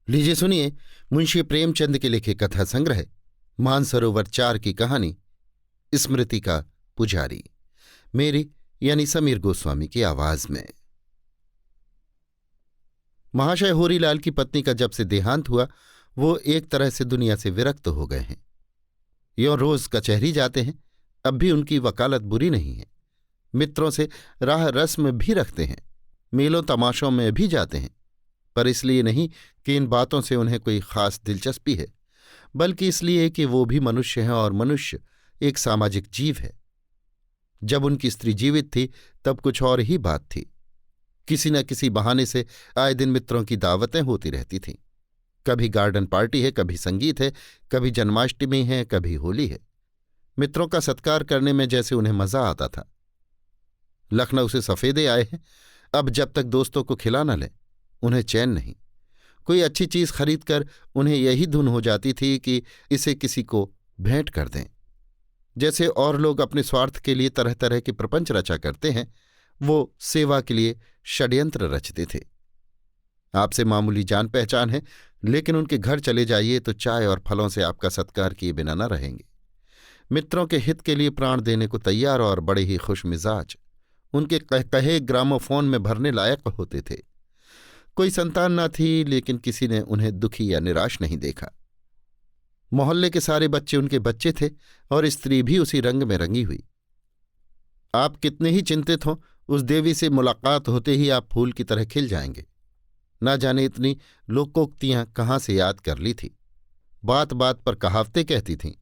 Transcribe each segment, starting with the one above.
लीजिए सुनिए मुंशी प्रेमचंद के लिखे कथा संग्रह मानसरोवर 4 की कहानी स्मृति का पुजारी, मेरी यानी समीर गोस्वामी की आवाज में। महाशय होरीलाल की पत्नी का जब से देहांत हुआ वो एक तरह से दुनिया से विरक्त हो गए हैं। यों रोज कचहरी जाते हैं, अब भी उनकी वकालत बुरी नहीं है। मित्रों से राह रस्म भी रखते हैं, मेलों तमाशों में भी जाते हैं, पर इसलिए नहीं कि इन बातों से उन्हें कोई खास दिलचस्पी है, बल्कि इसलिए कि वो भी मनुष्य हैं और मनुष्य एक सामाजिक जीव है। जब उनकी स्त्री जीवित थी तब कुछ और ही बात थी। किसी न किसी बहाने से आए दिन मित्रों की दावतें होती रहती थीं। कभी गार्डन पार्टी है, कभी संगीत है, कभी जन्माष्टमी है, कभी होली है। मित्रों का सत्कार करने में जैसे उन्हें मजा आता था। लखनऊ से सफेदे आए हैं, अब जब तक दोस्तों को खिला न लें उन्हें चैन नहीं। कोई अच्छी चीज खरीदकर उन्हें यही धुन हो जाती थी कि इसे किसी को भेंट कर दें। जैसे और लोग अपने स्वार्थ के लिए तरह तरह के प्रपंच रचा करते हैं, वो सेवा के लिए षड्यंत्र रचते थे। आपसे मामूली जान पहचान है, लेकिन उनके घर चले जाइए तो चाय और फलों से आपका सत्कार किए बिना न रहेंगे। मित्रों के हित के लिए प्राण देने को तैयार और बड़े ही खुशमिजाज, उनके कहे ग्रामोफोन में भरने लायक होते थे। कोई संतान न थी, लेकिन किसी ने उन्हें दुखी या निराश नहीं देखा। मोहल्ले के सारे बच्चे उनके बच्चे थे और स्त्री भी उसी रंग में रंगी हुई। आप कितने ही चिंतित हों, उस देवी से मुलाकात होते ही आप फूल की तरह खिल जाएंगे। ना जाने इतनी लोकोक्तियां कहाँ से याद कर ली थी। बात बात पर कहावतें कहती थीं,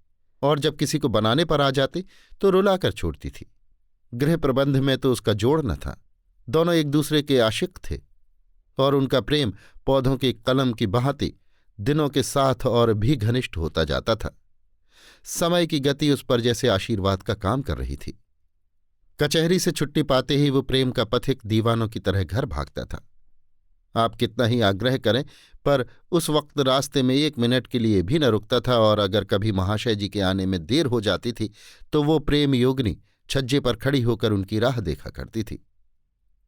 और जब किसी को बनाने पर आ जाती तो रुलाकर छोड़ती थी। गृह प्रबंध में तो उसका जोड़ न था। दोनों एक दूसरे के आशिक थे और उनका प्रेम पौधों की कलम की भांति दिनों के साथ और भी घनिष्ठ होता जाता था। समय की गति उस पर जैसे आशीर्वाद का काम कर रही थी। कचहरी से छुट्टी पाते ही वो प्रेम का पथिक दीवानों की तरह घर भागता था। आप कितना ही आग्रह करें, पर उस वक्त रास्ते में 1 मिनट के लिए भी न रुकता था, और अगर कभी महाशय जी के आने में देर हो जाती थी तो वो प्रेम योगिनी छज्जे पर खड़ी होकर उनकी राह देखा करती थी।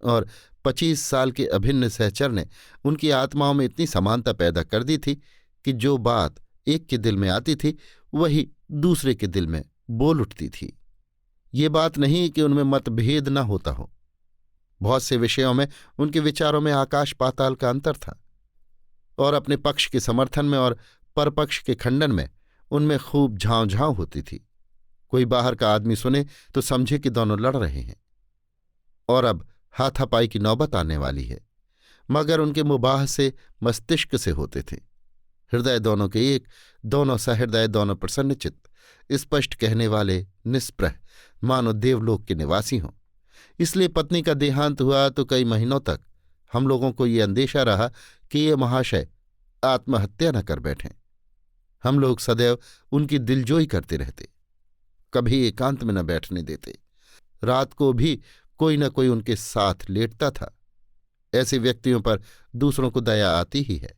और 25 साल के अभिन्न सहचर ने उनकी आत्माओं में इतनी समानता पैदा कर दी थी कि जो बात एक के दिल में आती थी वही दूसरे के दिल में बोल उठती थी। ये बात नहीं कि उनमें मतभेद न होता हो, बहुत से विषयों में उनके विचारों में आकाश पाताल का अंतर था, और अपने पक्ष के समर्थन में और परपक्ष के खंडन में उनमें खूब झांव होती थी। कोई बाहर का आदमी सुने तो समझे कि दोनों लड़ रहे हैं और अब हाथापाई की नौबत आने वाली है, मगर उनके मुबाह से मस्तिष्क से होते थे। हृदय दोनों के एक, दोनों सहृदय, दोनों प्रसन्नचित्त, स्पष्ट कहने वाले, निष्प्रह, मानो देवलोक के निवासी हों। इसलिए पत्नी का देहांत हुआ तो कई महीनों तक हम लोगों को ये अंदेशा रहा कि ये महाशय आत्महत्या न कर बैठें। हम लोग सदैव उनकी दिलजोई करते रहते, कभी एकांत में न बैठने देते। रात को भी कोई न कोई उनके साथ लेटता था। ऐसे व्यक्तियों पर दूसरों को दया आती ही है।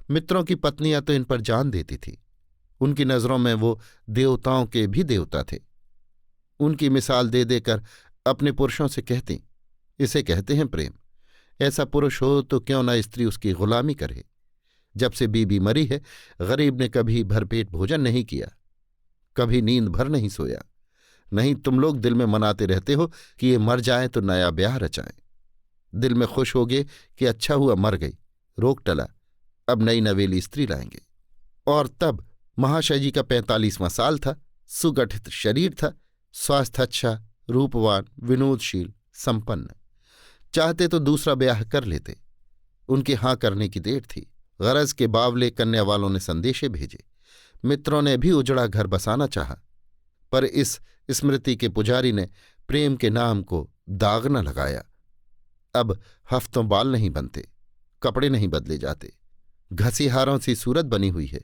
मित्रों की पत्नियां तो इन पर जान देती थी। उनकी नजरों में वो देवताओं के भी देवता थे। उनकी मिसाल दे देकर अपने पुरुषों से कहती, इसे कहते हैं प्रेम। ऐसा पुरुष हो तो क्यों न स्त्री उसकी गुलामी करे। जब से बीबी मरी है, गरीब ने कभी भरपेट भोजन नहीं किया, कभी नींद भर नहीं सोया। नहीं, तुम लोग दिल में मनाते रहते हो कि ये मर जाए तो नया ब्याह रचाएं। दिल में खुश होगे कि अच्छा हुआ मर गई, रोग टला, अब नई नवेली स्त्री लाएंगे। और तब महाशय जी का 45वां साल था, सुगठित शरीर था, स्वास्थ्य अच्छा, रूपवान, विनोदशील, संपन्न। चाहते तो दूसरा ब्याह कर लेते। उनके हाँ करने की देर थी। गरज के बावले कन्या वालों ने संदेशे भेजे। मित्रों ने भी उजड़ा घर बसाना चाहा, पर इस स्मृति के पुजारी ने प्रेम के नाम को दाग न लगाया। अब हफ्तों बाल नहीं बनते, कपड़े नहीं बदले जाते, घसीहारों सी सूरत बनी हुई है,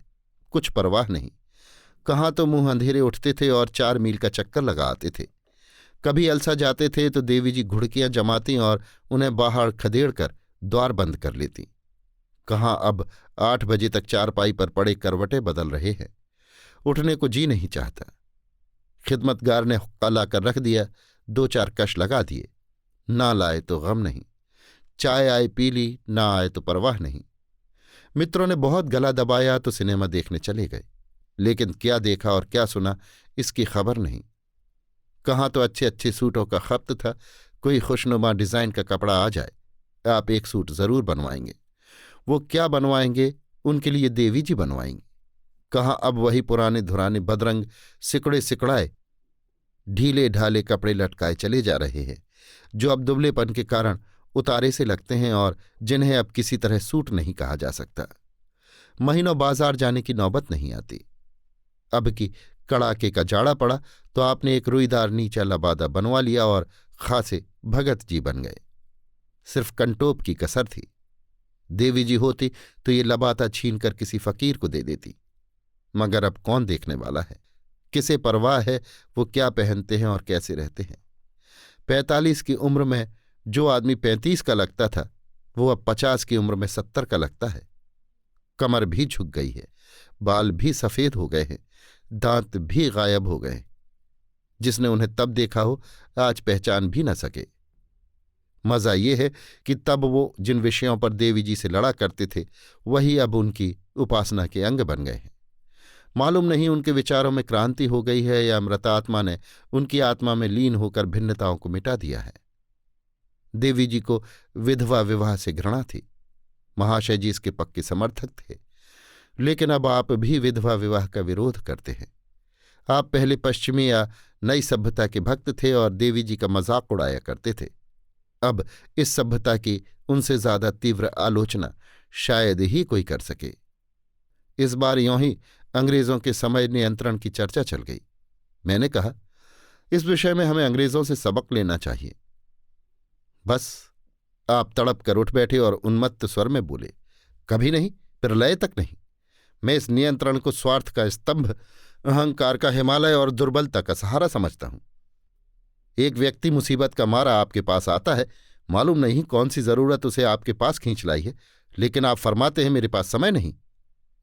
कुछ परवाह नहीं। कहाँ तो मुंह अंधेरे उठते थे और 4 मील का चक्कर लगा आते थे। कभी अलसा जाते थे तो देवी जी घुड़कियां जमाती और उन्हें बाहर खदेड़ कर द्वार बंद कर लेती। कहाँ अब 8 बजे तक चारपाई पर पड़े करवटें बदल रहे हैं, उठने को जी नहीं चाहता। खिदमतगार ने हुक्का लाकर रख दिया, 2-4 कश लगा दिए। ना लाए तो गम नहीं, चाय आए पी ली, ना आए तो परवाह नहीं। मित्रों ने बहुत गला दबाया तो सिनेमा देखने चले गए, लेकिन क्या देखा और क्या सुना इसकी खबर नहीं। कहाँ तो अच्छे अच्छे सूटों का खप्त था, कोई खुशनुमा डिजाइन का कपड़ा आ जाए, आप एक सूट जरूर बनवाएंगे। वो क्या बनवाएंगे, उनके लिए देवी जी बनवाएंगी। कहाँ अब वही पुराने धुराने बदरंग सिकड़े सिकड़ाए ढीले ढाले कपड़े लटकाए चले जा रहे हैं, जो अब दुबलेपन के कारण उतारे से लगते हैं और जिन्हें अब किसी तरह सूट नहीं कहा जा सकता। महीनों बाजार जाने की नौबत नहीं आती। अब की कड़ाके का जाड़ा पड़ा तो आपने एक रुईदार नीचा लबादा बनवा लिया और खासे भगत जी बन गए। सिर्फ कंटोप की कसर थी। देवी जी होती तो ये लबादा छीनकर किसी फकीर को दे देती, मगर अब कौन देखने वाला है, किसे परवाह है वो क्या पहनते हैं और कैसे रहते हैं। 45 की उम्र में जो आदमी 35 का लगता था वो अब 50 की उम्र में 70 का लगता है। कमर भी झुक गई है, बाल भी सफेद हो गए हैं, दांत भी गायब हो गए। जिसने उन्हें तब देखा हो आज पहचान भी न सके। मजा ये है कि तब वो जिन विषयों पर देवी जी से लड़ा करते थे वही अब उनकी उपासना के अंग बन गए हैं। मालूम नहीं उनके विचारों में क्रांति हो गई है या मृतात्मा ने उनकी आत्मा में लीन होकर भिन्नताओं को मिटा दिया है। देवी जी को विधवा विवाह से घृणा थी, महाशय जी इसके पक्के समर्थक थे, लेकिन अब आप भी विधवा विवाह का विरोध करते हैं। आप पहले पश्चिमी या नई सभ्यता के भक्त थे और देवी जी का मजाक उड़ाया करते थे। अब इस सभ्यता की उनसे ज्यादा तीव्र आलोचना शायद ही कोई कर सके। इस बार यों ही अंग्रेजों के समय नियंत्रण की चर्चा चल गई। मैंने कहा, इस विषय में हमें अंग्रेजों से सबक लेना चाहिए। बस आप तड़प कर उठ बैठे और उन्मत्त स्वर में बोले, कभी नहीं, प्रलय तक नहीं। मैं इस नियंत्रण को स्वार्थ का स्तंभ, अहंकार का हिमालय और दुर्बलता का सहारा समझता हूं। एक व्यक्ति मुसीबत का मारा आपके पास आता है, मालूम नहीं कौन सी जरूरत उसे आपके पास खींच लाई है, लेकिन आप फरमाते हैं मेरे पास समय नहीं।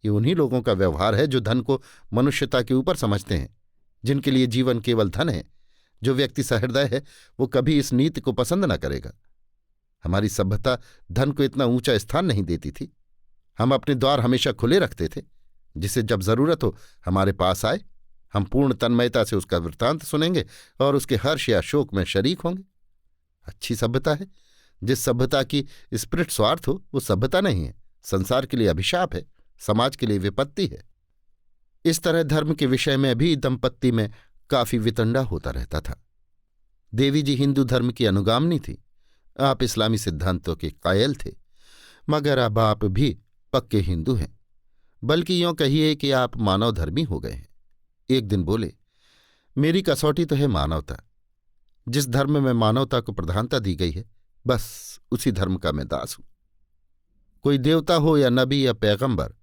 ये उन्हीं लोगों का व्यवहार है जो धन को मनुष्यता के ऊपर समझते हैं, जिनके लिए जीवन केवल धन है। जो व्यक्ति सहृदय है वो कभी इस नीति को पसंद न करेगा। हमारी सभ्यता धन को इतना ऊंचा स्थान नहीं देती थी। हम अपने द्वार हमेशा खुले रखते थे, जिसे जब जरूरत हो हमारे पास आए, हम पूर्ण तन्मयता से उसका वृत्तांत सुनेंगे और उसके हर्ष या शोक में शरीक होंगे। अच्छी सभ्यता है। जिस सभ्यता की स्पिरिट स्वार्थ हो वो सभ्यता नहीं है, संसार के लिए अभिशाप है, समाज के लिए विपत्ति है। इस तरह धर्म के विषय में भी दंपत्ति में काफी वितंडा होता रहता था। देवी जी हिंदू धर्म की अनुगामिनी थी, आप इस्लामी सिद्धांतों के कायल थे, मगर अब आप भी पक्के हिंदू हैं, बल्कि यों कहिए कि आप मानव धर्मी हो गए हैं। एक दिन बोले, मेरी कसौटी तो है मानवता। जिस धर्म में मानवता को प्रधानता दी गई है बस उसी धर्म का मैं दास हूं। कोई देवता हो या नबी या पैगंबर,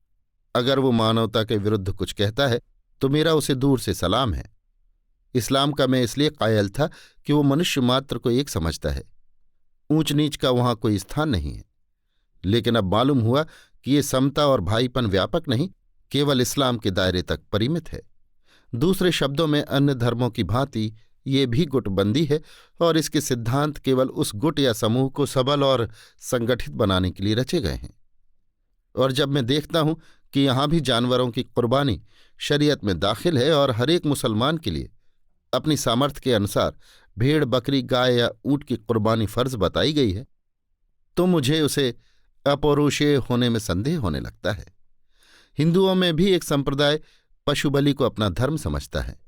अगर वो मानवता के विरुद्ध कुछ कहता है तो मेरा उसे दूर से सलाम है। इस्लाम का मैं इसलिए कायल था कि वो मनुष्य मात्र को एक समझता है, ऊंच नीच का वहां कोई स्थान नहीं है। लेकिन अब मालूम हुआ कि ये समता और भाईपन व्यापक नहीं, केवल इस्लाम के दायरे तक परिमित है। दूसरे शब्दों में अन्य धर्मों की भांति ये भी गुटबंदी है और इसके सिद्धांत केवल उस गुट या समूह को सबल और संगठित बनाने के लिए रचे गए हैं। और जब मैं देखता हूं कि यहां भी जानवरों की कुर्बानी शरीयत में दाखिल है और हर एक मुसलमान के लिए अपनी सामर्थ्य के अनुसार भेड़, बकरी, गाय या ऊंट की कुर्बानी फर्ज बताई गई है, तो मुझे उसे अपौरुषेय होने में संदेह होने लगता है। हिंदुओं में भी एक संप्रदाय पशु बलि को अपना धर्म समझता है।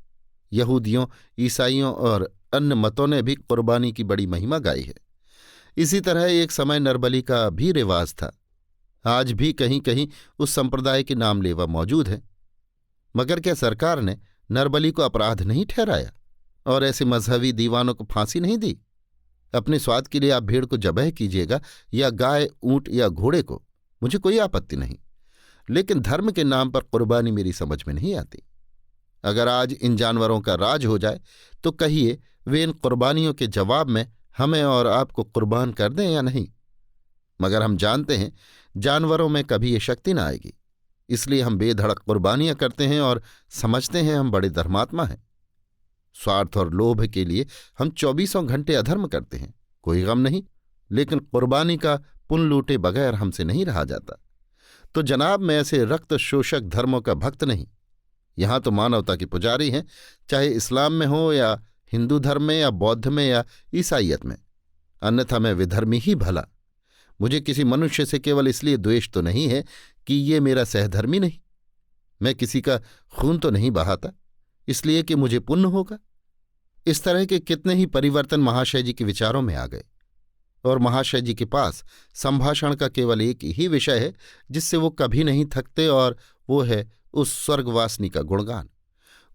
यहूदियों, ईसाइयों और अन्य मतों ने भी कुर्बानी की बड़ी महिमा गाई है। इसी तरह एक समय नरबलि का भी रिवाज था। आज भी कहीं कहीं उस संप्रदाय के नाम लेवा मौजूद है, मगर क्या सरकार ने नरबलि को अपराध नहीं ठहराया और ऐसे मजहबी दीवानों को फांसी नहीं दी? अपने स्वाद के लिए आप भेड़ को जबह कीजिएगा या गाय, ऊंट या घोड़े को, मुझे कोई आपत्ति नहीं, लेकिन धर्म के नाम पर कुर्बानी मेरी समझ में नहीं आती। अगर आज इन जानवरों का राज हो जाए तो कहिए वे इन कुर्बानियों के जवाब में हमें और आपको कुर्बान कर दें या नहीं। मगर हम जानते हैं जानवरों में कभी ये शक्ति न आएगी, इसलिए हम बेधड़क कुर्बानियां करते हैं और समझते हैं हम बड़े धर्मात्मा हैं। स्वार्थ और लोभ के लिए हम 24 घंटे अधर्म करते हैं, कोई गम नहीं, लेकिन कुर्बानी का पुण्य लूटे बगैर हमसे नहीं रहा जाता। तो जनाब मैं ऐसे रक्त शोषक धर्मों का भक्त नहीं। यहां तो मानवता के पुजारी हैं, चाहे इस्लाम में हो या हिंदू धर्म में या बौद्ध में या ईसाइयत में। अन्यथा मैं विधर्मी ही भला। मुझे किसी मनुष्य से केवल इसलिए द्वेष तो नहीं है कि ये मेरा सहधर्मी नहीं। मैं किसी का खून तो नहीं बहाता इसलिए कि मुझे पुण्य होगा। इस तरह के कितने ही परिवर्तन महाशय जी के विचारों में आ गए, और महाशय जी के पास संभाषण का केवल एक ही विषय है जिससे वो कभी नहीं थकते, और वो है उस स्वर्गवासिनी का गुणगान।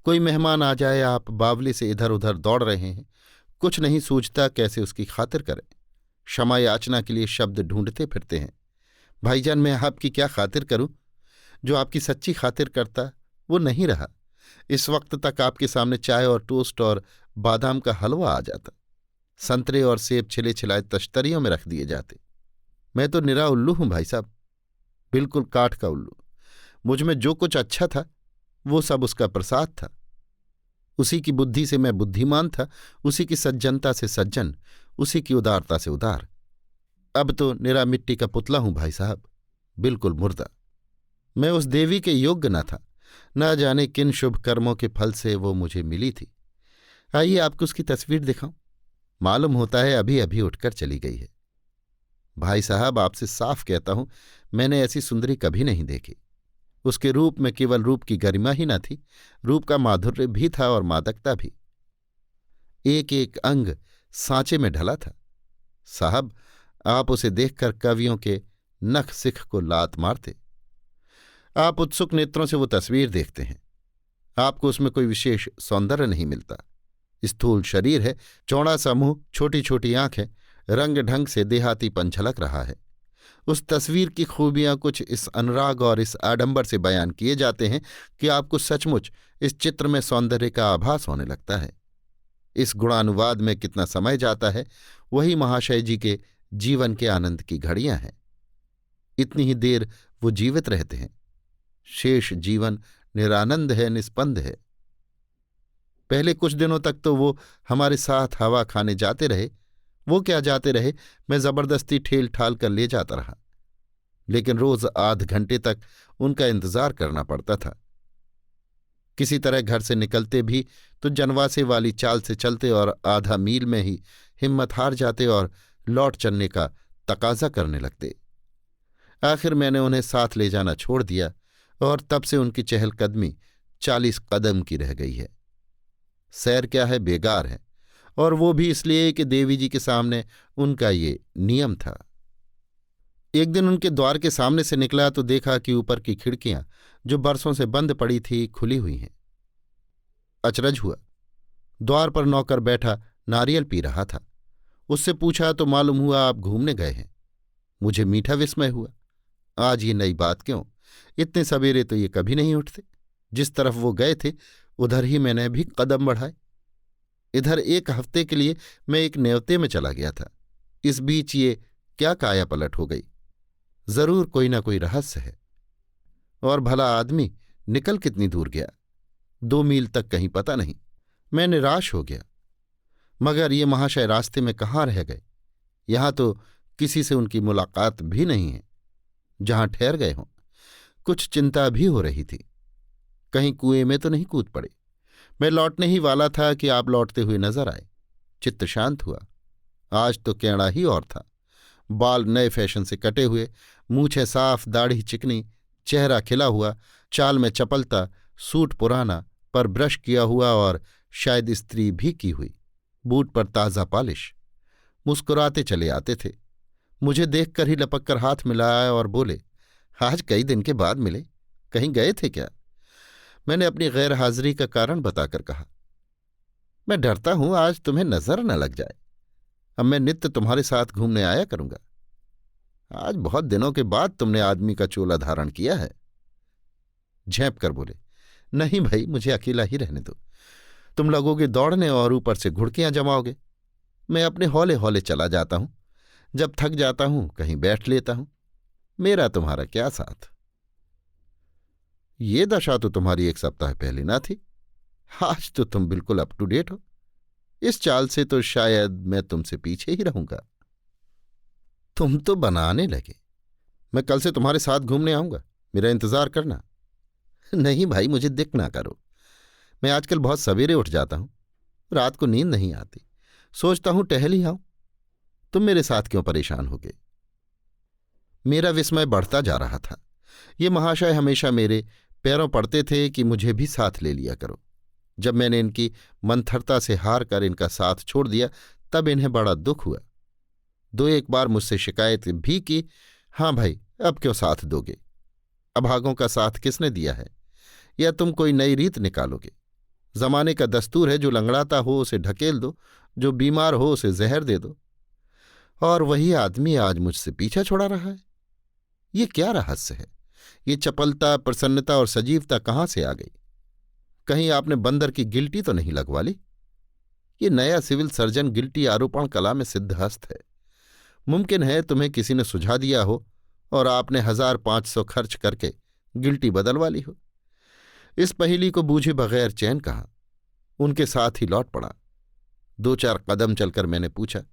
कोई मेहमान आ जाए, आप बावली से इधर उधर दौड़ रहे हैं, कुछ नहीं सूझता कैसे उसकी खातिर करें। क्षमा याचना के लिए शब्द ढूंढते फिरते हैं। भाईजान मैं आपकी क्या खातिर करूं? जो आपकी सच्ची खातिर करता वो नहीं रहा। इस वक्त तक आपके सामने चाय और टोस्ट और बादाम का हलवा आ जाता, संतरे और सेब छिले छिलाए तश्तरियों में रख दिए जाते। मैं तो निरा उल्लू हूं भाई साहब, बिल्कुल काठ का उल्लू। मुझ में जो कुछ अच्छा था वो सब उसका प्रसाद था। उसी की बुद्धि से मैं बुद्धिमान था, उसी की सज्जनता से सज्जन, उसी की उदारता से उदार। अब तो निरा मिट्टी का पुतला हूं भाई साहब, बिल्कुल मुर्दा। मैं उस देवी के योग्य न था, न जाने किन शुभ कर्मों के फल से वो मुझे मिली थी। आइए आपको उसकी तस्वीर दिखाऊं। मालूम होता है अभी अभी उठकर चली गई है। भाई साहब आपसे साफ कहता हूं, मैंने ऐसी सुंदरी कभी नहीं देखी। उसके रूप में केवल रूप की गरिमा ही न थी, रूप का माधुर्य भी था और मादकता भी। एक एक अंग सांचे में ढला था। साहब आप उसे देखकर कवियों के नख सिख को लात मारते। आप उत्सुक नेत्रों से वो तस्वीर देखते हैं, आपको उसमें कोई विशेष सौंदर्य नहीं मिलता। स्थूल शरीर है, चौड़ा सा मुंह, छोटी छोटी आंखें, रंग ढंग से देहातीपन झलक रहा है। उस तस्वीर की खूबियां कुछ इस अनुराग और इस आडंबर से बयान किए जाते हैं कि आपको सचमुच इस चित्र में सौंदर्य का आभास होने लगता है। इस गुणानुवाद में कितना समय जाता है, वही महाशय जी के जीवन के आनंद की घड़ियां हैं। इतनी ही देर वो जीवित रहते हैं, शेष जीवन निरानंद है, निस्पंद है। पहले कुछ दिनों तक तो वो हमारे साथ हवा खाने जाते रहे। वो क्या जाते रहे, मैं जबरदस्ती ठेल ठाल कर ले जाता रहा, लेकिन रोज आध घंटे तक उनका इंतजार करना पड़ता था। किसी तरह घर से निकलते भी तो जनवासे वाली चाल से चलते और आधा मील में ही हिम्मत हार जाते और लौट चलने का तकाजा करने लगते। आखिर मैंने उन्हें साथ ले जाना छोड़ दिया और तब से उनकी चहलकदमी 40 कदम की रह गई है। सैर क्या है, बेगार है, और वो भी इसलिए कि देवी जी के सामने उनका ये नियम था। एक दिन उनके द्वार के सामने से निकला तो देखा कि ऊपर की खिड़कियां जो बरसों से बंद पड़ी थी खुली हुई हैं। अचरज हुआ। द्वार पर नौकर बैठा नारियल पी रहा था। उससे पूछा तो मालूम हुआ आप घूमने गए हैं। मुझे मीठा विस्मय हुआ, आज ये नई बात क्यों? इतने सवेरे तो ये कभी नहीं उठते। जिस तरफ वो गए थे उधर ही मैंने भी कदम बढ़ाए। इधर एक हफ्ते के लिए मैं एक न्योते में चला गया था। इस बीच ये क्या काया पलट हो गई? जरूर कोई ना कोई रहस्य है। और भला आदमी निकल कितनी दूर गया? 2 मील तक कहीं पता नहीं। मैं निराश हो गया। मगर ये महाशय रास्ते में कहाँ रह गए? यहां तो किसी से उनकी मुलाकात भी नहीं है। जहां ठहर गए हों। कुछ चिंता भी हो रही थी, कहीं कुएं में तो नहीं कूद पड़े। मैं लौटने ही वाला था कि आप लौटते हुए नजर आए। चित्त शांत हुआ। आज तो कैड़ा ही और था। बाल नए फैशन से कटे हुए, मूछें साफ, दाढ़ी चिकनी, चेहरा खिला हुआ, चाल में चपलता, सूट पुराना पर ब्रश किया हुआ और शायद इस्त्री भी की हुई, बूट पर ताज़ा पॉलिश। मुस्कुराते चले आते थे। मुझे देखकर ही लपक कर हाथ मिलाया और बोले, आज कई दिन के बाद मिले, कहीं गए थे क्या? मैंने अपनी गैर हाजिरी का कारण बताकर कहा, मैं डरता हूं आज तुम्हें नजर न लग जाए। अब मैं नित्य तुम्हारे साथ घूमने आया करूंगा। आज बहुत दिनों के बाद तुमने आदमी का चोला धारण किया है। झेंप कर बोले, नहीं भाई, मुझे अकेला ही रहने दो। तुम लगोगे दौड़ने और ऊपर से घुड़कियां जमाओगे। मैं अपने हौले हौले चला जाता हूं। जब थक जाता हूं कहीं बैठ लेता हूं। मेरा तुम्हारा क्या साथ? ये दशा तो तुम्हारी 1 सप्ताह पहले ना थी। आज तो तुम बिल्कुल अप टू डेट हो। इस चाल से तो शायद मैं तुमसे पीछे ही रहूंगा। तुम तो बनाने लगे। मैं कल से तुम्हारे साथ घूमने आऊंगा। मेरा इंतजार करना। नहीं भाई, मुझे दिक ना करो। मैं आजकल बहुत सवेरे उठ जाता हूं, रात को नींद नहीं आती, सोचता हूं टहल ही आऊं। तुम मेरे साथ क्यों परेशान हो गए? मेरा विस्मय बढ़ता जा रहा था। ये महाशय हमेशा मेरे पैरों पड़ते थे कि मुझे भी साथ ले लिया करो। जब मैंने इनकी मंथरता से हार कर इनका साथ छोड़ दिया, तब इन्हें बड़ा दुख हुआ। दो एक बार मुझसे शिकायत भी की, हाँ भाई अब क्यों साथ दोगे? अभागों का साथ किसने दिया है? या तुम कोई नई रीत निकालोगे? जमाने का दस्तूर है, जो लंगड़ाता हो उसे ढकेल दो, जो बीमार हो उसे जहर दे दो। और वही आदमी आज मुझसे पीछा छोड़ा रहा है। ये क्या रहस्य है? ये चपलता, प्रसन्नता और सजीवता कहाँ से आ गई? कहीं आपने बंदर की गिल्टी तो नहीं लगवा ली? ये नया सिविल सर्जन गिल्टी आरोपण कला में सिद्धहस्त है। मुमकिन है तुम्हें किसी ने सुझा दिया हो और आपने 1500 खर्च करके गिल्टी बदलवा ली हो। इस पहेली को बूझे बगैर चैन कहा, उनके साथ ही लौट पड़ा। 2-4 कदम चलकर मैंने पूछा,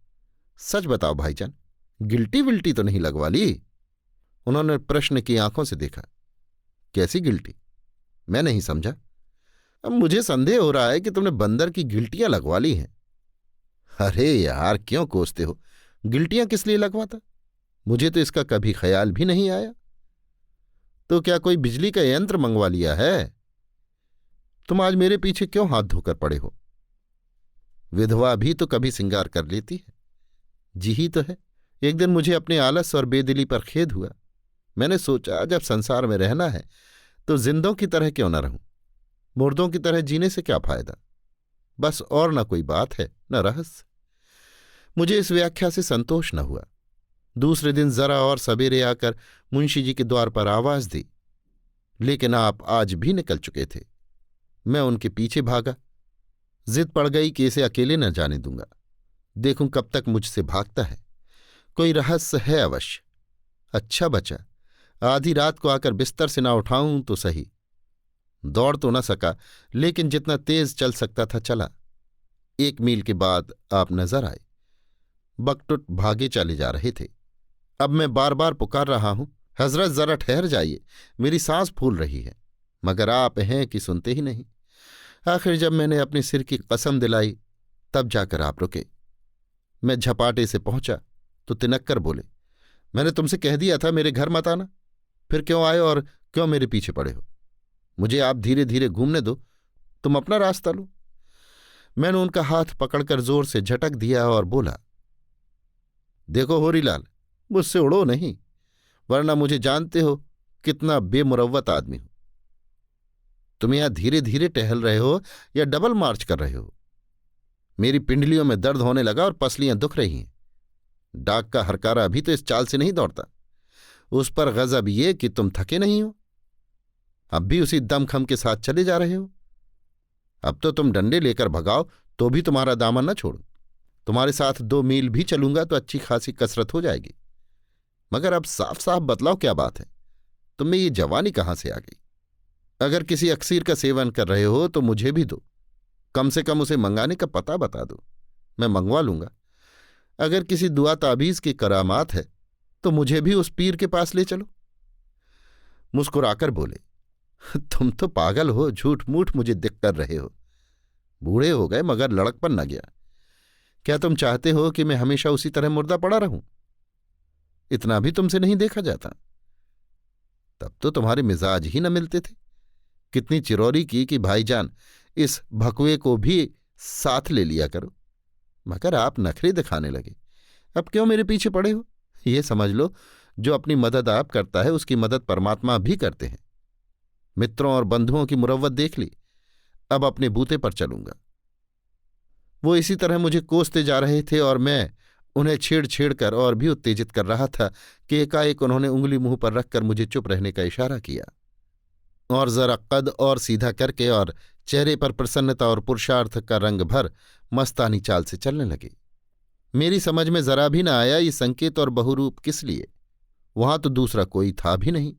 सच बताओ भाईजान, गिल्टी विल्टी तो नहीं लगवा ली? उन्होंने प्रश्न की आंखों से देखा। कैसी गिल्टी? मैं नहीं समझा। अब मुझे संदेह हो रहा है कि तुमने बंदर की गिल्टियां लगवा ली हैं। अरे यार, क्यों कोसते हो? गिल्टियां किस लिए लगवाता? मुझे तो इसका कभी ख्याल भी नहीं आया। तो क्या कोई बिजली का यंत्र मंगवा लिया है? तुम आज मेरे पीछे क्यों हाथ धोकर पड़े हो? विधवा भी तो कभी सिंगार कर लेती है। जी ही तो है। एक दिन मुझे अपने आलस और बेदिली पर खेद हुआ। मैंने सोचा, जब संसार में रहना है तो जिंदों की तरह क्यों न रहूं? मुर्दों की तरह जीने से क्या फायदा? बस, और न कोई बात है न रहस्य। मुझे इस व्याख्या से संतोष न हुआ। दूसरे दिन जरा और सवेरे आकर मुंशी जी के द्वार पर आवाज दी, लेकिन आप आज भी निकल चुके थे। मैं उनके पीछे भागा। जिद पड़ गई कि इसे अकेले न जाने दूंगा। देखूं कब तक मुझसे भागता है। कोई रहस्य है अवश्य। अच्छा बचा, आधी रात को आकर बिस्तर से ना उठाऊं तो सही। दौड़ तो न सका, लेकिन जितना तेज चल सकता था चला। 1 मील के बाद आप नजर आए। बकटुट भागे चले जा रहे थे। अब मैं बार बार पुकार रहा हूं, हजरत जरा ठहर जाइए, मेरी सांस फूल रही है, मगर आप हैं कि सुनते ही नहीं। आखिर जब मैंने अपने सिर की कसम दिलाई, तब जाकर आप रुके। मैं झपाटे से पहुंचा तो तिनक्कर बोले, मैंने तुमसे कह दिया था मेरे घर मत आना, फिर क्यों आए और क्यों मेरे पीछे पड़े हो? मुझे आप धीरे धीरे घूमने दो, तुम अपना रास्ता लो। मैंने उनका हाथ पकड़कर जोर से झटक दिया और बोला, देखो होरीलाल, मुझसे उड़ो नहीं, वरना मुझे जानते हो कितना बेमुरव्वत आदमी हूं। तुम यहां धीरे धीरे टहल रहे हो या डबल मार्च कर रहे हो? मेरी पिंडलियों में दर्द होने लगा और पसलियां दुख रही हैं। डाक का हरकारा अभी तो इस चाल से नहीं दौड़ता। उस पर गजब ये कि तुम थके नहीं हो, अब भी उसी दमखम के साथ चले जा रहे हो। अब तो तुम डंडे लेकर भगाओ तो भी तुम्हारा दामन न छोड़ो। तुम्हारे साथ 2 मील भी चलूंगा तो अच्छी खासी कसरत हो जाएगी। मगर अब साफ साफ बतलाओ, क्या बात है? तुम्हें ये जवानी कहाँ से आ गई? अगर किसी अक्सीर का सेवन कर रहे हो तो मुझे भी दो, कम से कम उसे मंगाने का पता बता दो, मैं मंगवा लूंगा। अगर किसी दुआ ताबीज की करामात है तो मुझे भी उस पीर के पास ले चलो। मुस्कुराकर बोले, तुम तो पागल हो, झूठ मूठ मुझे दिख कर रहे हो। बूढ़े हो गए मगर लड़कपन न गया। क्या तुम चाहते हो कि मैं हमेशा उसी तरह मुर्दा पड़ा रहूं? इतना भी तुमसे नहीं देखा जाता। तब तो तुम्हारे मिजाज ही न मिलते थे। कितनी चिरौरी की कि भाईजान इस भकुए को भी साथ ले लिया करो, मगर आप नखरे दिखाने लगे। अब क्यों मेरे पीछे पड़े हो? ये समझ लो, जो अपनी मदद आप करता है उसकी मदद परमात्मा भी करते हैं। मित्रों और बंधुओं की मुरव्वत देख ली, अब अपने बूते पर चलूंगा। वो इसी तरह मुझे कोसते जा रहे थे और मैं उन्हें छेड़ छेड़ कर और भी उत्तेजित कर रहा था कि एकाएक उन्होंने उंगली मुंह पर रखकर मुझे चुप रहने का इशारा किया और जरा कद और सीधा करके और चेहरे पर प्रसन्नता और पुरुषार्थ का रंग भर मस्तानी चाल से चलने लगे। मेरी समझ में जरा भी न आया ये संकेत और बहुरूप किस लिए। वहां तो दूसरा कोई था भी नहीं।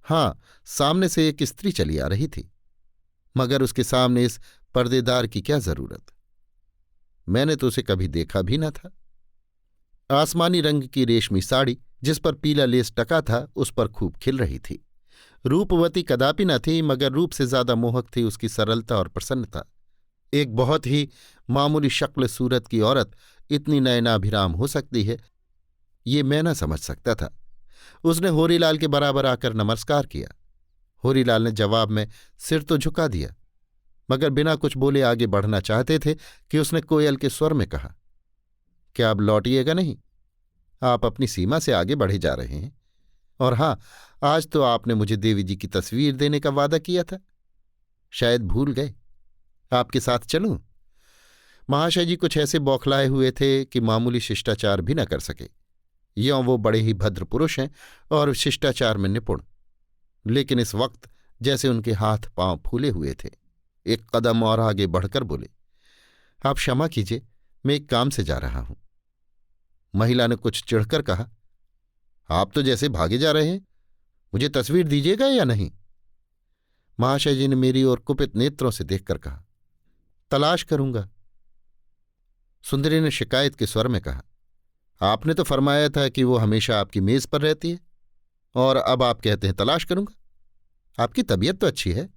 हाँ, सामने से एक स्त्री चली आ रही थी, मगर उसके सामने इस पर्देदार की क्या जरूरत? मैंने तो उसे कभी देखा भी न था। आसमानी रंग की रेशमी साड़ी जिस पर पीला लेस टका था, उस पर खूब खिल रही थी। रूपवती कदापि न थी, मगर रूप से ज्यादा मोहक थी उसकी सरलता और प्रसन्नता। एक बहुत ही मामूली शक्ल सूरत की औरत इतनी नयनाभिराम हो सकती है, ये मैं न समझ सकता था। उसने होरीलाल के बराबर आकर नमस्कार किया। होरीलाल ने जवाब में सिर तो झुका दिया, मगर बिना कुछ बोले आगे बढ़ना चाहते थे कि उसने कोयल के स्वर में कहा, क्या अब लौटिएगा नहीं? आप अपनी सीमा से आगे बढ़े जा रहे हैं। और हाँ, आज तो आपने मुझे देवी जी की तस्वीर देने का वादा किया था, शायद भूल गए। आपके साथ चलूं? महाशय जी कुछ ऐसे बौखलाए हुए थे कि मामूली शिष्टाचार भी न कर सके। यों वो बड़े ही भद्र पुरुष हैं और शिष्टाचार में निपुण, लेकिन इस वक्त जैसे उनके हाथ पांव फूले हुए थे। एक कदम और आगे बढ़कर बोले, आप क्षमा कीजिए, मैं एक काम से जा रहा हूं। महिला ने कुछ चिढ़कर कहा, आप तो जैसे भागे जा रहे हैं, मुझे तस्वीर दीजिएगा या नहीं? महाशय जी ने मेरी ओर कुपित नेत्रों से देखकर कहा, तलाश करूंगा। सुंदरी ने शिकायत के स्वर में कहा, आपने तो फरमाया था कि वो हमेशा आपकी मेज पर रहती है, और अब आप कहते हैं तलाश करूंगा। आपकी तबीयत तो अच्छी है।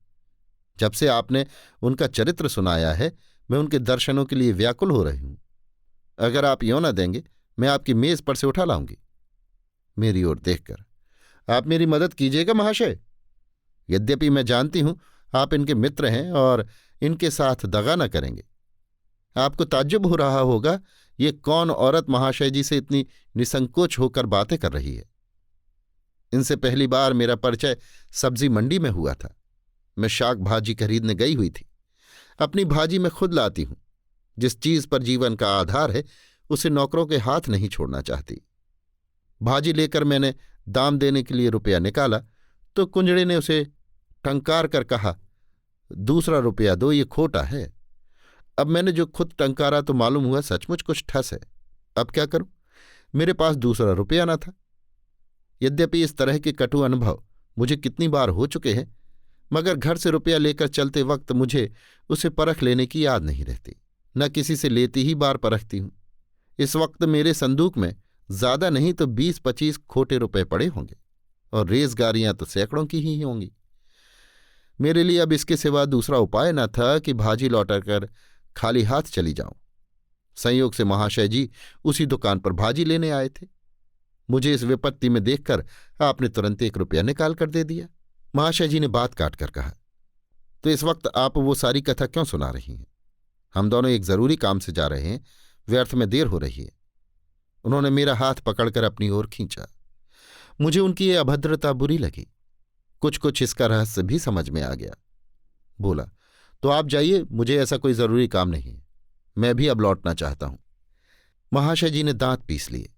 जब से आपने उनका चरित्र सुनाया है, मैं उनके दर्शनों के लिए व्याकुल हो रही हूं। अगर आप यों न देंगे, मैं आपकी मेज पर से उठा लाऊंगी। मेरी ओर देखकर, आप मेरी मदद कीजिएगा महाशय। यद्यपि मैं जानती हूं आप इनके मित्र हैं और इनके साथ दगा न करेंगे। आपको ताज्जुब हो रहा होगा, ये कौन औरत महाशय जी से इतनी निसंकोच होकर बातें कर रही है। इनसे पहली बार मेरा परिचय सब्जी मंडी में हुआ था। मैं शाक भाजी खरीदने गई हुई थी। अपनी भाजी मैं खुद लाती हूं। जिस चीज पर जीवन का आधार है, उसे नौकरों के हाथ नहीं छोड़ना चाहती। भाजी लेकर मैंने दाम देने के लिए रुपया निकाला तो कुंजड़े ने उसे टंकार कर कहा, दूसरा रुपया दो, ये खोटा है। अब मैंने जो खुद टंकारा तो मालूम हुआ सचमुच कुछ ठस है। अब क्या करूं? मेरे पास दूसरा रुपया न था। यद्यपि इस तरह के कटु अनुभव मुझे कितनी बार हो चुके हैं, मगर घर से रुपया लेकर चलते वक्त मुझे उसे परख लेने की याद नहीं रहती। न किसी से लेती ही बार परखती हूं। इस वक्त मेरे संदूक में ज्यादा नहीं तो 20-25 खोटे रुपए पड़े होंगे, और रेजगारियां तो सैकड़ों की ही होंगी। मेरे लिए अब इसके सिवा दूसरा उपाय न था कि भाजी लौटाकर खाली हाथ चली जाऊं। संयोग से महाशय जी उसी दुकान पर भाजी लेने आए थे। मुझे इस विपत्ति में देखकर आपने तुरंत 1 रुपया निकाल कर दे दिया। महाशय जी ने बात काटकर कहा, तो इस वक्त आप वो सारी कथा क्यों सुना रही हैं? हम दोनों एक जरूरी काम से जा रहे हैं, व्यर्थ में देर हो रही है। उन्होंने मेरा हाथ पकड़कर अपनी ओर खींचा। मुझे उनकी ये अभद्रता बुरी लगी। कुछ कुछ इसका रहस्य भी समझ में आ गया। बोला, तो आप जाइए, मुझे ऐसा कोई जरूरी काम नहीं है। मैं भी अब लौटना चाहता हूं। महाशय जी ने दांत पीस लिए।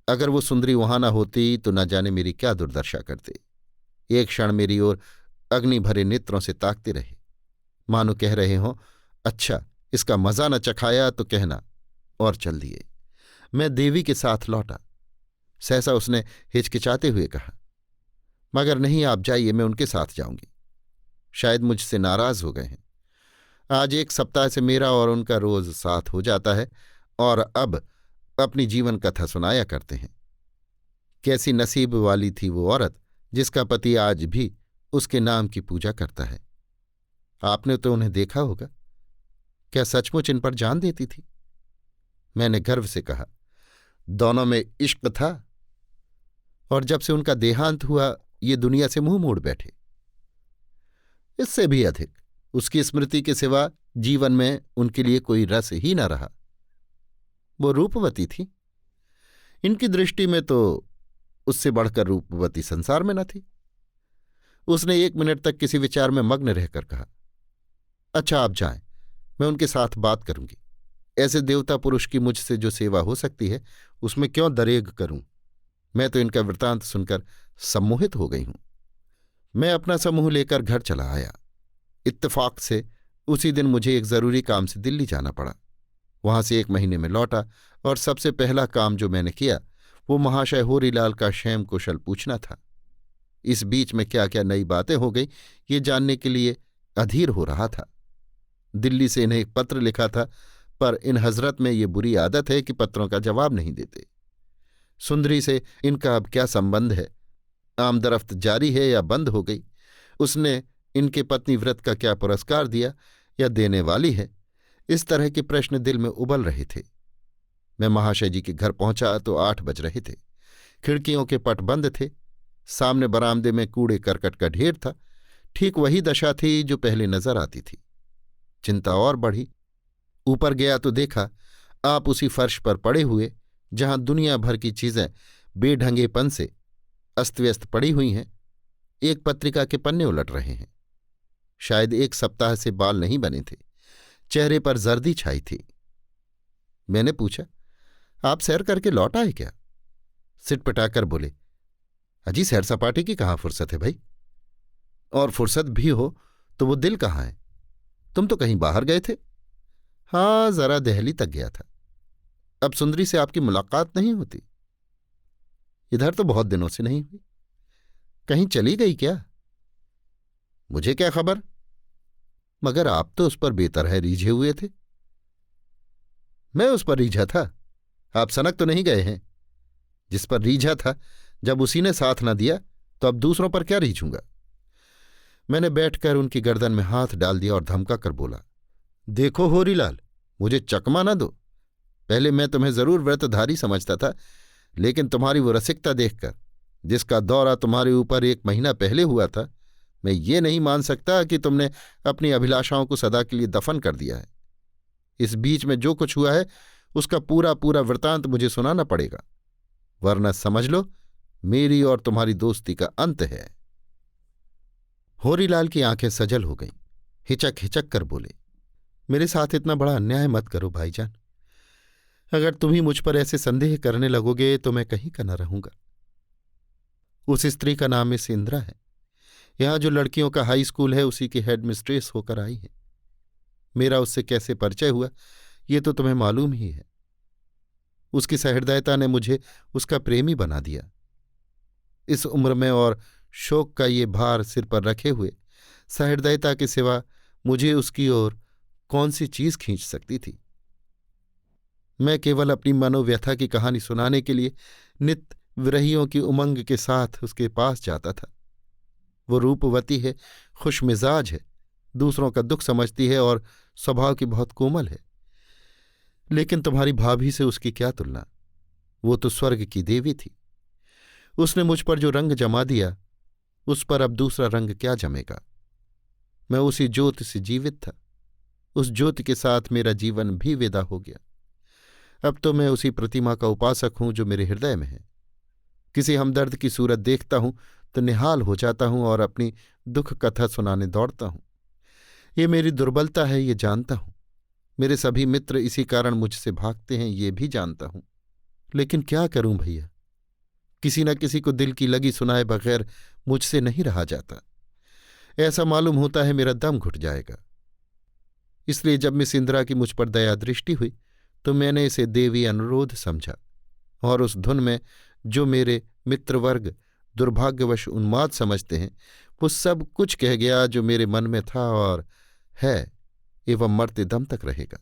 अगर वो सुंदरी वहां न होती तो न जाने मेरी क्या दुर्दशा करते। एक क्षण मेरी ओर अग्नि भरे नेत्रों से ताकते रहे, मानो कह रहे हों, अच्छा इसका मजा न चखाया तो कहना, और चल दिए। मैं देवी के साथ लौटा। सहसा उसने हिचकिचाते हुए कहा, मगर नहीं, आप जाइए, मैं उनके साथ जाऊंगी। शायद मुझसे नाराज हो गए हैं। आज 1 सप्ताह से मेरा और उनका रोज साथ हो जाता है, और अब अपनी जीवन कथा सुनाया करते हैं। कैसी नसीब वाली थी वो औरत जिसका पति आज भी उसके नाम की पूजा करता है। आपने तो उन्हें देखा होगा। क्या सचमुच इन पर जान देती थी? मैंने गर्व से कहा, दोनों में इश्क था, और जब से उनका देहांत हुआ ये दुनिया से मुंह मोड़ बैठे। इससे भी अधिक उसकी स्मृति के सिवा जीवन में उनके लिए कोई रस ही न रहा। वो रूपवती थी। इनकी दृष्टि में तो उससे बढ़कर रूपवती संसार में न थी। उसने 1 मिनट तक किसी विचार में मग्न रहकर कहा, अच्छा आप जाएं, मैं उनके साथ बात करूंगी। ऐसे देवता पुरुष की मुझसे जो सेवा हो सकती है उसमें क्यों दरेग करूं। मैं तो इनका वृत्तांत सुनकर सम्मोहित हो गई हूं। मैं अपना समूह लेकर घर चला आया। इत्तेफाक से उसी दिन मुझे एक जरूरी काम से दिल्ली जाना पड़ा। वहां से 1 महीने में लौटा, और सबसे पहला काम जो मैंने किया वो महाशय होरीलाल का क्षेम कुशल पूछना था। इस बीच में क्या क्या नई बातें हो गई ये जानने के लिए अधीर हो रहा था। दिल्ली से इन्हें एक पत्र लिखा था, पर इन हजरत में ये बुरी आदत है कि पत्रों का जवाब नहीं देते। सुंदरी से इनका अब क्या संबंध है? आमदरफ्त जारी है या बंद हो गई, उसने इनके पत्नी व्रत का क्या पुरस्कार दिया या देने वाली है, इस तरह के प्रश्न दिल में उबल रहे थे। मैं महाशय जी के घर पहुंचा तो 8 बज रहे थे। खिड़कियों के पट बंद थे। सामने बरामदे में कूड़े करकट का ढेर था। ठीक वही दशा थी जो पहले नजर आती थी। चिंता और बढ़ी। ऊपर गया तो देखा आप उसी फर्श पर पड़े हुए जहां दुनिया भर की चीजें बेढंगेपन से अस्तव्यस्त पड़ी हुई हैं, एक पत्रिका के पन्ने उलट रहे हैं। शायद 1 सप्ताह से बाल नहीं बने थे। चेहरे पर जर्दी छाई थी। मैंने पूछा, आप सैर करके लौट आए क्या? सिटपटाकर बोले, अजी सैर सपाटे की कहाँ फुर्सत है भाई, और फुर्सत भी हो तो वो दिल कहाँ है? तुम तो कहीं बाहर गए थे। हाँ, जरा दहली तक गया था। अब सुंदरी से आपकी मुलाकात नहीं होती? इधर तो बहुत दिनों से नहीं हुई। कहीं चली गई क्या? मुझे क्या खबर, मगर आप तो उस पर बेतरह रीझे हुए थे। मैं उस पर रीझा था? आप सनक तो नहीं गए हैं? जिस पर रीझा था, जब उसी ने साथ न दिया तो अब दूसरों पर क्या रीझूंगा? मैंने बैठकर उनकी गर्दन में हाथ डाल दिया और धमका कर बोला, देखो होरीलाल, मुझे चकमा न दो। पहले मैं तुम्हें जरूर व्रतधारी समझता था, लेकिन तुम्हारी वो रसिकता देखकर, जिसका दौरा तुम्हारे ऊपर 1 महीना पहले हुआ था, मैं ये नहीं मान सकता कि तुमने अपनी अभिलाषाओं को सदा के लिए दफन कर दिया है। इस बीच में जो कुछ हुआ है उसका पूरा पूरा वृतांत मुझे सुनाना पड़ेगा, वरना समझ लो मेरी और तुम्हारी दोस्ती का अंत है। होरीलाल की आंखें सजल हो गईं। हिचक हिचक कर बोले, मेरे साथ इतना बड़ा अन्याय मत करो भाईजान। अगर तुम ही मुझ पर ऐसे संदेह करने लगोगे तो मैं कहीं का न रहूंगा। उस स्त्री का नाम मिस इंदिरा है। यहां जो लड़कियों का हाई स्कूल है उसी की हेड मिस्ट्रेस होकर आई है। मेरा उससे कैसे परिचय हुआ ये तो तुम्हें मालूम ही है। उसकी सहृदयता ने मुझे उसका प्रेमी बना दिया। इस उम्र में और शोक का ये भार सिर पर रखे हुए सहृदयता के सिवा मुझे उसकी ओर कौन सी चीज खींच सकती थी? मैं केवल अपनी मनोव्यथा की कहानी सुनाने के लिए नित विरहियों की उमंग के साथ उसके पास जाता था। वो रूपवती है, खुशमिजाज है, दूसरों का दुख समझती है और स्वभाव की बहुत कोमल है। लेकिन तुम्हारी भाभी से उसकी क्या तुलना? वो तो स्वर्ग की देवी थी। उसने मुझ पर जो रंग जमा दिया उस पर अब दूसरा रंग क्या जमेगा? मैं उसी ज्योति से जीवित था। उस ज्योति के साथ मेरा जीवन भी विदा हो गया। अब तो मैं उसी प्रतिमा का उपासक हूं जो मेरे हृदय में है। किसी हमदर्द की सूरत देखता हूं तो निहाल हो जाता हूं और अपनी दुख कथा सुनाने दौड़ता हूं। ये मेरी दुर्बलता है, ये जानता हूं। मेरे सभी मित्र इसी कारण मुझसे भागते हैं, ये भी जानता हूं। लेकिन क्या करूं भैया, किसी न किसी को दिल की लगी सुनाए बगैर मुझसे नहीं रहा जाता। ऐसा मालूम होता है मेरा दम घुट जाएगा। इसलिए जब मिस इंदिरा की मुझ पर दया दृष्टि हुई तो मैंने इसे देवी अनुरोध समझा और उस धुन में जो मेरे मित्रवर्ग दुर्भाग्यवश उन्माद समझते हैं वो सब कुछ कह गया जो मेरे मन में था और है एवं मरते दम तक रहेगा।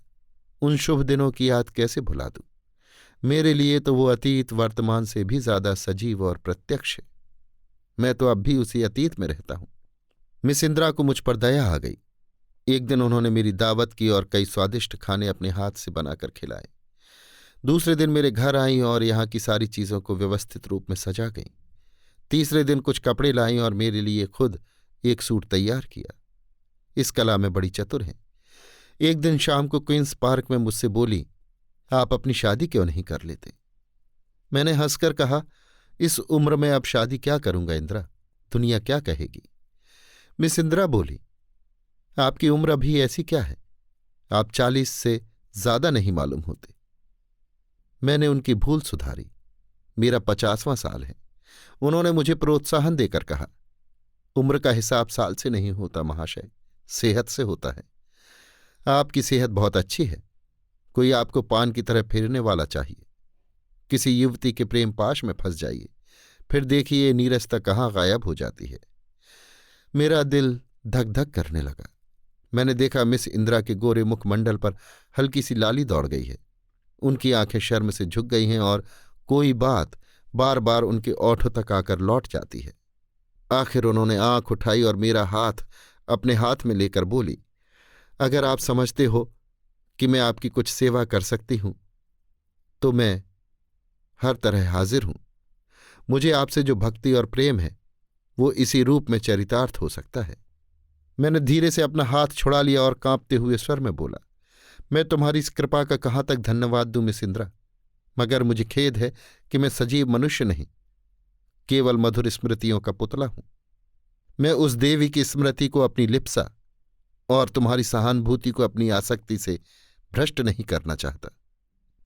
उन शुभ दिनों की याद कैसे भुला दूं? मेरे लिए तो वो अतीत वर्तमान से भी ज्यादा सजीव और प्रत्यक्ष है। मैं तो अब भी उसी अतीत में रहता हूं। मिस इंदिरा को मुझ पर दया आ गई। एक दिन उन्होंने मेरी दावत की और कई स्वादिष्ट खाने अपने हाथ से बनाकर खिलाए। दूसरे दिन मेरे घर आईं और यहाँ की सारी चीज़ों को व्यवस्थित रूप में सजा गईं। तीसरे दिन कुछ कपड़े लाईं और मेरे लिए खुद एक सूट तैयार किया। इस कला में बड़ी चतुर हैं। एक दिन शाम को क्वींस पार्क में मुझसे बोली, आप अपनी शादी क्यों नहीं कर लेते? मैंने हंसकर कहा, इस उम्र में अब शादी क्या करूंगा इंदिरा, दुनिया क्या कहेगी? मिस इंदिरा बोली, आपकी उम्र अभी ऐसी क्या है? आप 40 से ज्यादा नहीं मालूम होते। मैंने उनकी भूल सुधारी। मेरा 50वां साल है। उन्होंने मुझे प्रोत्साहन देकर कहा, उम्र का हिसाब साल से नहीं होता महाशय, सेहत से होता है। आपकी सेहत बहुत अच्छी है। कोई आपको पान की तरह फेरने वाला चाहिए। किसी युवती के प्रेम पाश में फंस जाइए, फिर देखिए नीरसता कहाँ गायब हो जाती है। मेरा दिल धक धक करने लगा। मैंने देखा मिस इंदिरा के गोरे मुखमंडल पर हल्की सी लाली दौड़ गई है। उनकी आंखें शर्म से झुक गई हैं और कोई बात बार बार उनके ओठों तक आकर लौट जाती है। आखिर उन्होंने आंख उठाई और मेरा हाथ अपने हाथ में लेकर बोली, अगर आप समझते हो कि मैं आपकी कुछ सेवा कर सकती हूं तो मैं हर तरह हाजिर हूं। मुझे आपसे जो भक्ति और प्रेम है वो इसी रूप में चरितार्थ हो सकता है। मैंने धीरे से अपना हाथ छुड़ा लिया और कांपते हुए स्वर में बोला, मैं तुम्हारी इस कृपा का कहाँ तक धन्यवाद दूं मिस इंदिरा, मगर मुझे खेद है कि मैं सजीव मनुष्य नहीं, केवल मधुर स्मृतियों का पुतला हूं। मैं उस देवी की स्मृति को अपनी लिप्सा और तुम्हारी सहानुभूति को अपनी आसक्ति से भ्रष्ट नहीं करना चाहता।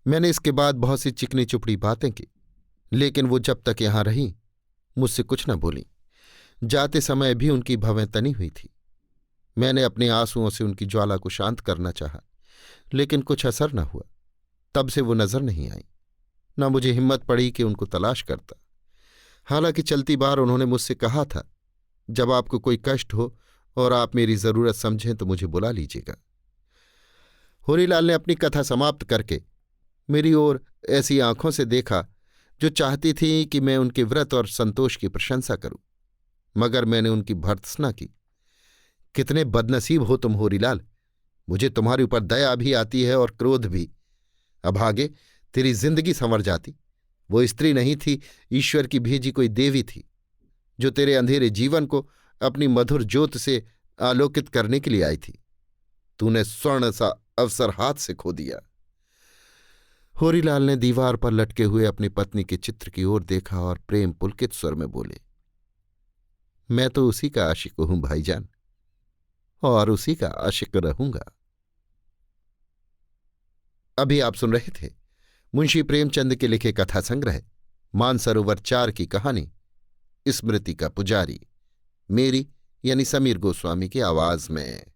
मैंने इसके बाद बहुत सी चिकनी चुपड़ी बातें की, लेकिन वो जब तक यहां रही मुझसे कुछ न बोली। जाते समय भी उनकी भवें तनी हुई थी। मैंने अपने आंसुओं से उनकी ज्वाला को शांत करना चाहा, लेकिन कुछ असर न हुआ। तब से वो नजर नहीं आई, न मुझे हिम्मत पड़ी कि उनको तलाश करता। हालांकि चलती बार उन्होंने मुझसे कहा था, जब आपको कोई कष्ट हो और आप मेरी जरूरत समझें तो मुझे बुला लीजिएगा। होरीलाल ने अपनी कथा समाप्त करके मेरी ओर ऐसी आंखों से देखा जो चाहती थी कि मैं उनके व्रत और संतोष की प्रशंसा करूं, मगर मैंने उनकी भर्त्सना की। कितने बदनसीब हो तुम होरीलाल, मुझे तुम्हारे ऊपर दया भी आती है और क्रोध भी। अभागे तेरी जिंदगी संवर जाती। वो स्त्री नहीं थी, ईश्वर की भेजी कोई देवी थी, जो तेरे अंधेरे जीवन को अपनी मधुर ज्योत से आलोकित करने के लिए आई थी। तूने स्वर्ण सा अवसर हाथ से खो दिया। होरीलाल ने दीवार पर लटके हुए अपनी पत्नी के चित्र की ओर देखा और प्रेम पुलकित स्वर में बोले, मैं तो उसी का आशिक हूं भाईजान, और उसी का आशिक रहूंगा। अभी आप सुन रहे थे मुंशी प्रेमचंद के लिखे कथा संग्रह मानसरोवर 4 की कहानी स्मृति का पुजारी, मेरी यानी समीर गोस्वामी की आवाज में।